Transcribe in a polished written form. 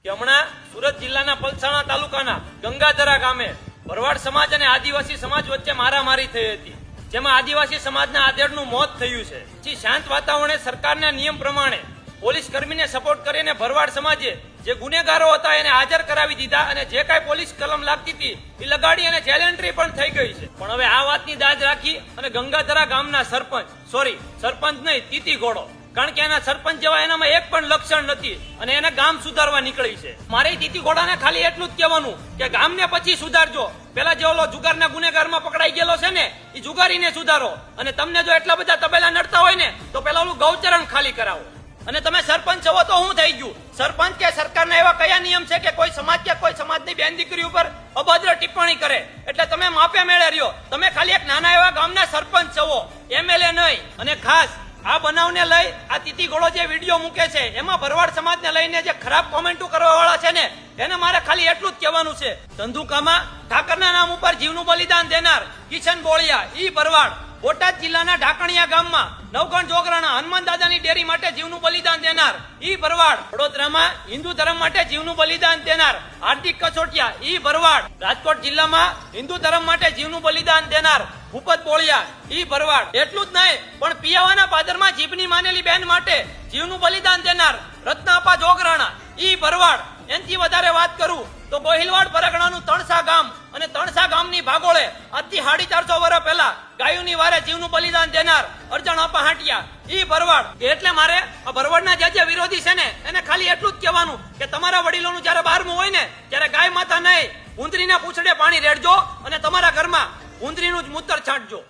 કે હમણાં સુરત જિલ્લાના પલસાણા તાલુકાના ગંગાધરા ગામે ભરવાડ સમાજ અને આદિવાસી સમાજ વચ્ચે મારામારી થઈ હતી, જેમાં આદિવાસી સમાજના આધેડનું મોત થયું છે. જે શાંત વાતાવરણે સરકારના નિયમ પ્રમાણે પોલીસ કર્મીને સપોર્ટ કરીને ભરવાડ સમાજે જે ગુનેગારો હતા એને હાજર કરાવી દીધા અને જે કાંઈ પોલીસ કલમ લાગતી હતી એ લગાડી અને જેલ એન્ટ્રી પણ થઈ ગઈ છે. પણ હવે આ વાતની દાજ રાખી અને ગંગાધરા ગામના સરપંચ નહીં, તીતી ઘોડો, કારણ કે એના સરપંચ જેવા એનામાં એક પણ લક્ષણ નથી અને એને ગામ સુધારવા નીકળી છે. મારે તીતી ઘોડાને ખાલી એટલું જ કહેવાનું કે ગામને પછી સુધારજો. પેલા જે ઓલો જુગારના ગુનેગારમાં પકડાઈ ગયેલો છે ને એ જુગારીને સુધારો, અને તમને જો એટલા બધા તબેલા નડતા હોય ને તો પેલા ઓલું ગૌચરણ ખાલી કરાવો. અને તમે સરપંચ છો તો શું થઈ ગયું? સરપંચ કે સરકારના એવા કયા નિયમ છે કે કોઈ સમાજની બેન દીકરી ઉપર અભદ્ર ટિપ્પણી કરે એટલે તમે માપે મેળે રહ્યો? તમે ખાલી એક નાના એવા ગામના સરપંચ છો, એમએલએ નહીં. અને ખાસ આ બનાવને લઈ આ તીતી ઘોડો જે વિડીયો મૂકે છે એમાં ભરવાડ સમાજને લઈને જે ખરાબ કોમેન્ટો કરવા વાળા છે ને એને મારે ખાલી એટલું જ કહેવાનું છે, ધંધુકામાં ઠાકરના નામ ઉપર જીવનું બલિદાન દેનાર કિશન બોળિયા ઈ ભરવાડ, બોટાદ જિલ્લાના ઢાકણિયા ગામમાં નવગણ જોગરાણા હનુમાન દાદાની ડેરી માટે જીવનું બલિદાન દેનાર ઈ ભરવાડ, વડોદરામાં હિન્દુ ધર્મ માટે જીવનું બલિદાન દેનાર હાર્દિક કસોટિયા ઈ ભરવાડ, રાજકોટ જિલ્લામાં હિન્દુ ધર્મ માટે જીવનું બલિદાન દેનાર ભૂપત બોળિયા ઈ ભરવાડ. એટલું જ નહીં પણ પિયાવાના પાદરમાં જીભની માનેલી બેન માટે જીવનું બલિદાન દેનાર રત્નાપા જોગરાણા ઈ ભરવાડ. એનથી વધારે વાત કરું તો ગોહિલવાડ પરગણાનું તણસા ગામ અને તણસા ગામની ભાગોળે આજથી 450 વર્ષ પહેલા ગાયોની વારે જીવનું બલિદાન દેનાર અરજણપા હાટિયા ઈ ભરવાડ. એટલે મારે આ ભરવાડના જે વિરોધી છે ને એને ખાલી એટલું જ કહેવાનું કે તમારા વડીલોનું જયારે 12મું હોય ને ત્યારે ગાય માતા નહીં, ઉંદરીના પૂંછડે પાણી રેડજો અને તમારા ઘરમાં ઉંદરીનું જ મૂતર છાંટજો.